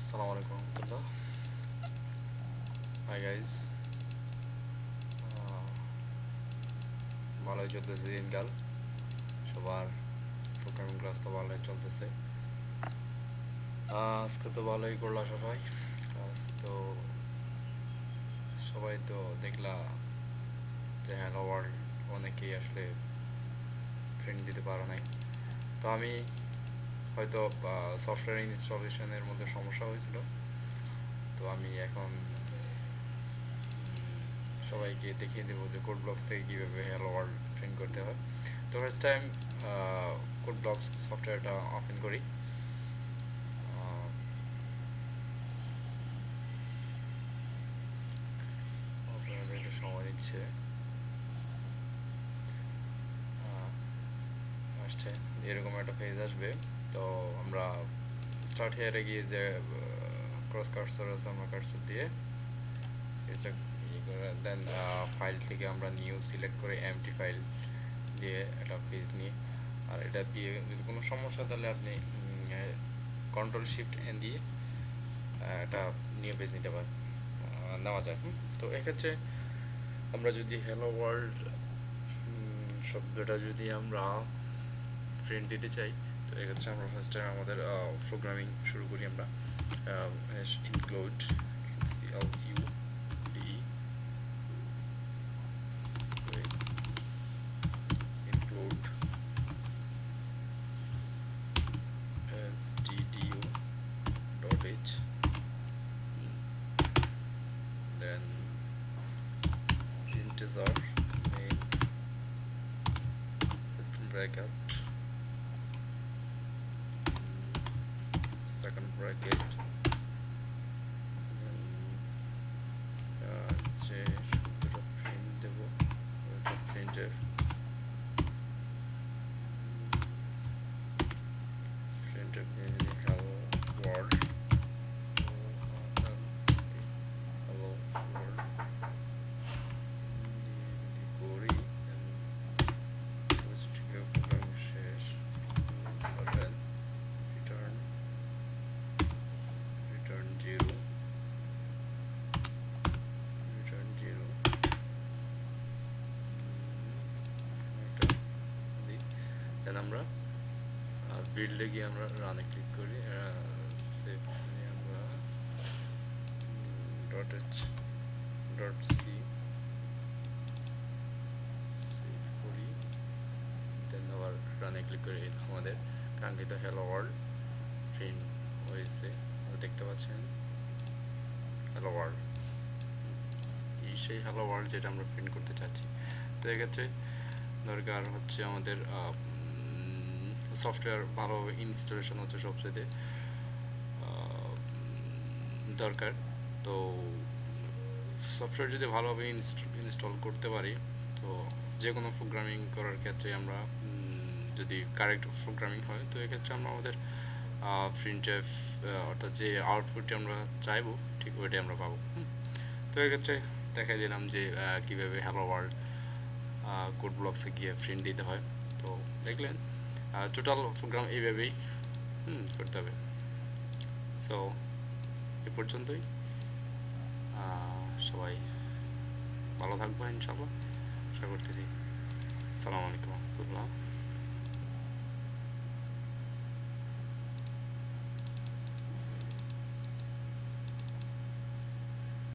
আসসালামু আলাইকুম রহমতুল্লাহ। Hi guys, ভালোই চলতেছে দিনকাল। সবার প্রোগ্রামিং ক্লাস তো ভালোই চলতেছে। আজকে তো ভালোই করলা সবাই ক্লাস। তো সবাই তো দেখলা যে হ্যালো ওয়ার্ল্ড অনেকেই আসলে প্রিন্ট দিতে পারো নাই। তো আমি হয়তো সফটওয়্যার ইনস্টলেশনের মধ্যে সমস্যা হয়েছিল। তো আমি এখন সবাইকে দেখিয়ে দেবো যে কোড ব্লকস থেকে কীভাবে হ্যালো ওয়ার্ল্ড প্রিন্ট করতে হয়। তো ফার্স্ট টাইম কোড ব্লকস সফটওয়্যারটা ওপেন করি। আপনাদের একটু সময় দিচ্ছে, আসছে এরকম একটা পেজ আসবে। তো আমরা স্টার্ট হেয়ারে গিয়ে যে ক্রস কার্সর আছে আমরা কার্সর দিয়ে পেজটা ইয়ে করে দেন ফাইল থেকে আমরা নিউ সিলেক্ট করে এমটি ফাইল দিয়ে একটা পেজ নিয়ে, আর এটা দিয়ে যদি কোনো সমস্যা তাহলে আপনি কন্ট্রোল শিফট এন দিয়ে একটা নিউ পেজ নিতে পারেন, নেওয়া যায়। তো এক্ষেত্রে আমরা যদি হ্যালো ওয়ার্ল্ড শব্দটা যদি আমরা প্রিন্ট দিতে চাই, তো এক্ষেত্রে আমরা ফার্স্ট টাইম আমাদের প্রোগ্রামিং শুরু করি। আমরা include include stdio.h, then integer main system bracket, second bracket, যে শব্দটা প্রিন্ট দেব ওইটা printf hello world, hello world করি প্রোগ্রাম শেষ বাটন রিটার্ন জিরো দেন আমরা বিল্ডে গিয়ে আমরা রানে ক্লিক করি, সেভ নিয়ে আমরা .h.c সেভ করি, দেন আবার রানে ক্লিক করি। আমাদের কাঙ্ক্ষিত হ্যালো ওয়ার্ল্ড প্রিন্ট হয়েছে, দেখতে পাচ্ছেন হ্যালো ওয়ার্ল্ড, সেই হ্যালো ওয়ার্ল্ড যেটা আমরা প্রিন্ট করতে চাচ্ছি। তো এক্ষেত্রে দরকার হচ্ছে আমাদের সফটওয়্যার ভালোভাবে ইনস্টলেশন হচ্ছে সবচেয়ে দরকার। তো সফটওয়্যার যদি ভালোভাবে ইনস্টল করতে পারি, তো যে কোনো প্রোগ্রামিং করার ক্ষেত্রে আমরা যদি কারেক্ট প্রোগ্রামিং হয়, তো এক্ষেত্রে আমরা আমাদের প্রিন্টএফ অর্থাৎ যে আউটপুটটি আমরা চাইবো ঠিক ওইটাই আমরা পাবো। তো এক্ষেত্রে দেখাই দিলাম যে কীভাবে হ্যালো ওয়ার্ল্ড কোড ব্লকসে গিয়ে প্রিন্ট দিতে হয়। তো দেখলেন টোটাল প্রোগ্রাম এইভাবেই করতে হবে। সো এ পর্যন্তই, সবাই ভালো থাকবো ইনশাআল্লাহ, আশা করতেছি। আসসালামু আলাইকুম রহমতুল্লাহ।